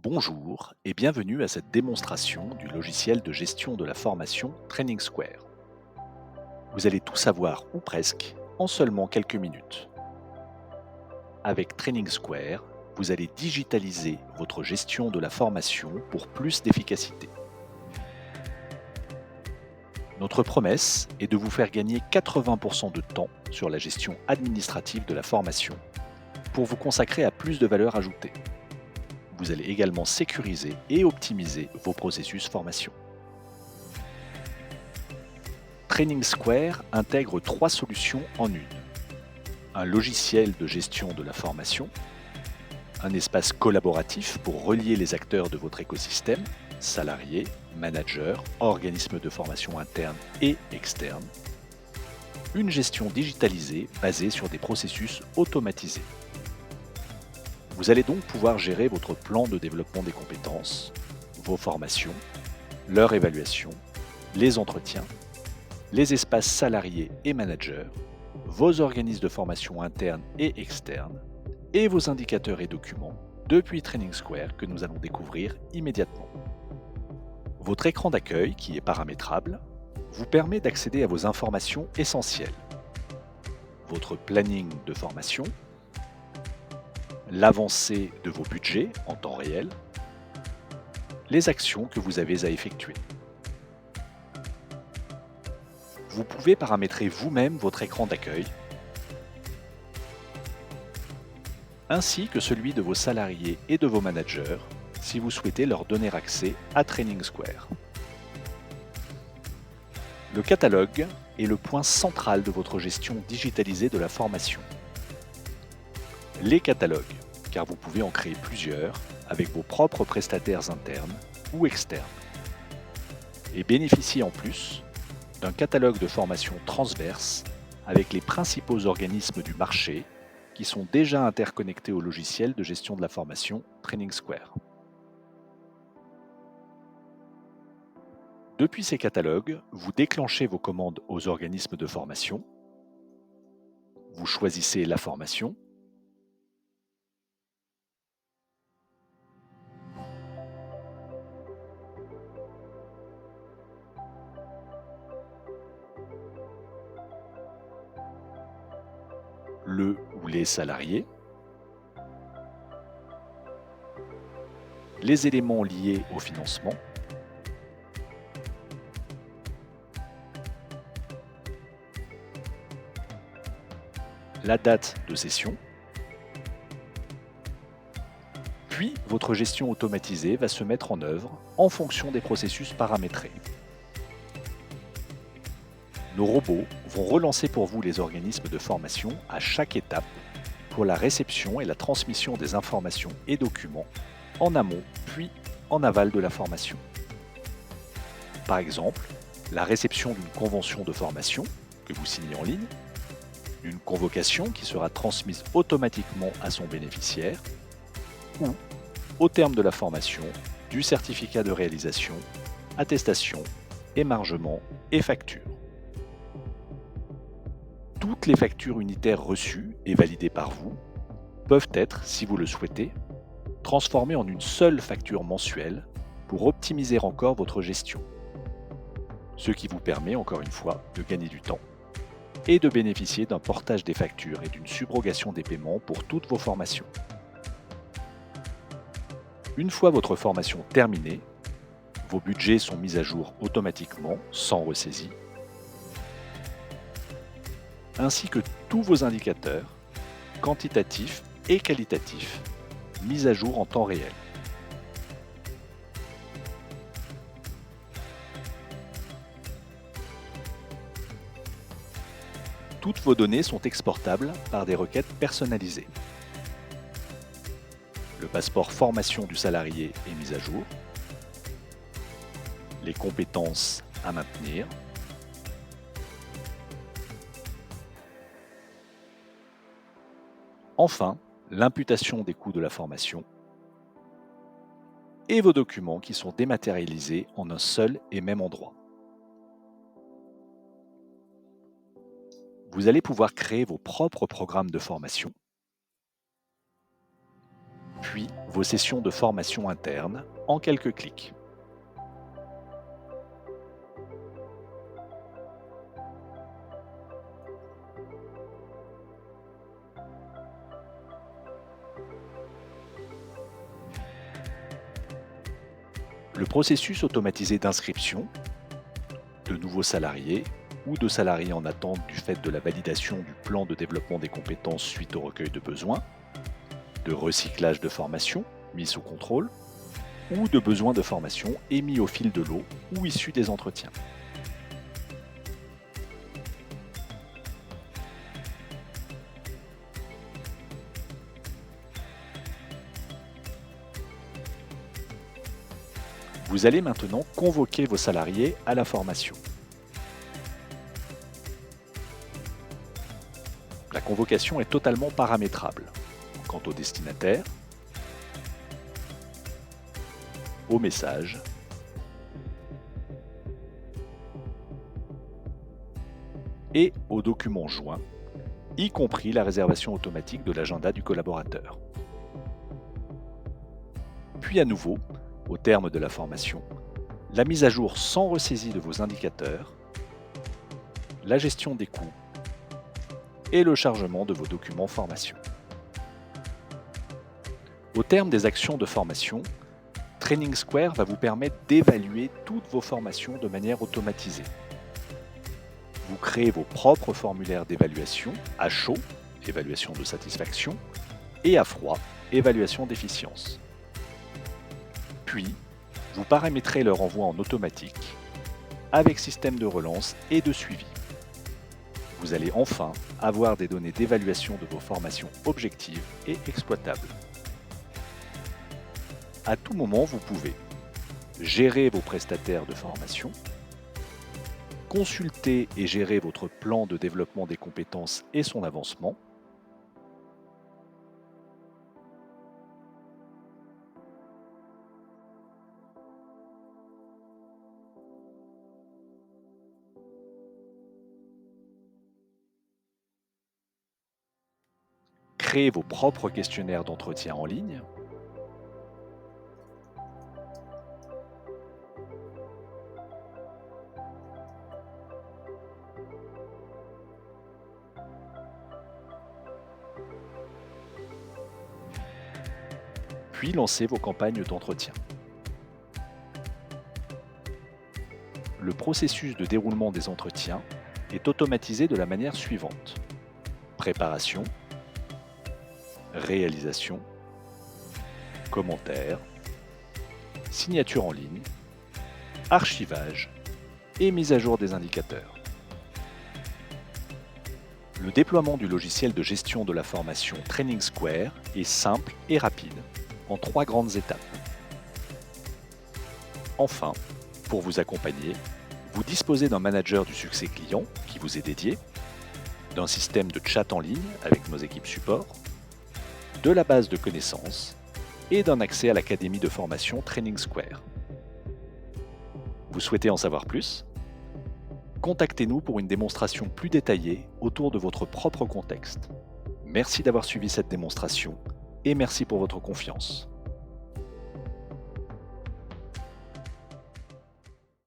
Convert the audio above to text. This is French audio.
Bonjour et bienvenue à cette démonstration du logiciel de gestion de la formation Training Square. Vous allez tout savoir ou presque en seulement quelques minutes. Avec Training Square, vous allez digitaliser votre gestion de la formation pour plus d'efficacité. Notre promesse est de vous faire gagner 80% de temps sur la gestion administrative de la formation pour vous consacrer à plus de valeur ajoutée. Vous allez également sécuriser et optimiser vos processus formation. Training Square intègre trois solutions en une. Un logiciel de gestion de la formation, un espace collaboratif pour relier les acteurs de votre écosystème, salariés, managers, organismes de formation internes et externes, une gestion digitalisée basée sur des processus automatisés. Vous allez donc pouvoir gérer votre plan de développement des compétences, vos formations, leur évaluation, les entretiens, les espaces salariés et managers, vos organismes de formation internes et externes, et vos indicateurs et documents depuis Training Square que nous allons découvrir immédiatement. Votre écran d'accueil, qui est paramétrable, vous permet d'accéder à vos informations essentielles. Votre planning de formation, l'avancée de vos budgets en temps réel, les actions que vous avez à effectuer. Vous pouvez paramétrer vous-même votre écran d'accueil, ainsi que celui de vos salariés et de vos managers, si vous souhaitez leur donner accès à Training Square. Le catalogue est le point central de votre gestion digitalisée de la formation. Les catalogues, car vous pouvez en créer plusieurs avec vos propres prestataires internes ou externes. Et bénéficier en plus d'un catalogue de formation transverse avec les principaux organismes du marché qui sont déjà interconnectés au logiciel de gestion de la formation Training Square. Depuis ces catalogues, vous déclenchez vos commandes aux organismes de formation, vous choisissez la formation, le ou les salariés, les éléments liés au financement, la date de session, puis votre gestion automatisée va se mettre en œuvre en fonction des processus paramétrés. Nos robots vont relancer pour vous les organismes de formation à chaque étape pour la réception et la transmission des informations et documents en amont puis en aval de la formation. Par exemple, la réception d'une convention de formation que vous signez en ligne, une convocation qui sera transmise automatiquement à son bénéficiaire ou, au terme de la formation, du certificat de réalisation, attestation, émargement et facture. Toutes les factures unitaires reçues et validées par vous peuvent être, si vous le souhaitez, transformées en une seule facture mensuelle pour optimiser encore votre gestion. Ce qui vous permet, encore une fois, de gagner du temps et de bénéficier d'un portage des factures et d'une subrogation des paiements pour toutes vos formations. Une fois votre formation terminée, vos budgets sont mis à jour automatiquement, sans ressaisie, ainsi que tous vos indicateurs, quantitatifs et qualitatifs, mis à jour en temps réel. Toutes vos données sont exportables par des requêtes personnalisées. Le passeport formation du salarié est mis à jour. Les compétences à maintenir. Enfin, l'imputation des coûts de la formation et vos documents qui sont dématérialisés en un seul et même endroit. Vous allez pouvoir créer vos propres programmes de formation, puis vos sessions de formation interne en quelques clics. Le processus automatisé d'inscription de nouveaux salariés ou de salariés en attente du fait de la validation du plan de développement des compétences suite au recueil de besoins, de recyclage de formation mis sous contrôle, ou de besoins de formation émis au fil de l'eau ou issus des entretiens. Vous allez maintenant convoquer vos salariés à la formation. La convocation est totalement paramétrable quant au destinataire, au message et aux documents joints, y compris la réservation automatique de l'agenda du collaborateur. Puis à nouveau, au terme de la formation, la mise à jour sans ressaisie de vos indicateurs, la gestion des coûts et le chargement de vos documents formation. Au terme des actions de formation, Training Square va vous permettre d'évaluer toutes vos formations de manière automatisée. Vous créez vos propres formulaires d'évaluation à chaud, évaluation de satisfaction, et à froid, évaluation d'efficience. Puis, vous paramétrez leur envoi en automatique avec système de relance et de suivi. Vous allez enfin avoir des données d'évaluation de vos formations objectives et exploitables. À tout moment, vous pouvez gérer vos prestataires de formation, consulter et gérer votre plan de développement des compétences et son avancement, créer vos propres questionnaires d'entretien en ligne, puis lancer vos campagnes d'entretien. Le processus de déroulement des entretiens est automatisé de la manière suivante. Préparation, réalisation, commentaires, signature en ligne, archivage et mise à jour des indicateurs. Le déploiement du logiciel de gestion de la formation Training Square est simple et rapide, en 3 grandes étapes. Enfin, pour vous accompagner, vous disposez d'un manager du succès client qui vous est dédié, d'un système de chat en ligne avec nos équipes support, de la base de connaissances et d'un accès à l'académie de formation Training Square. Vous souhaitez en savoir plus? Contactez-nous pour une démonstration plus détaillée autour de votre propre contexte. Merci d'avoir suivi cette démonstration et merci pour votre confiance.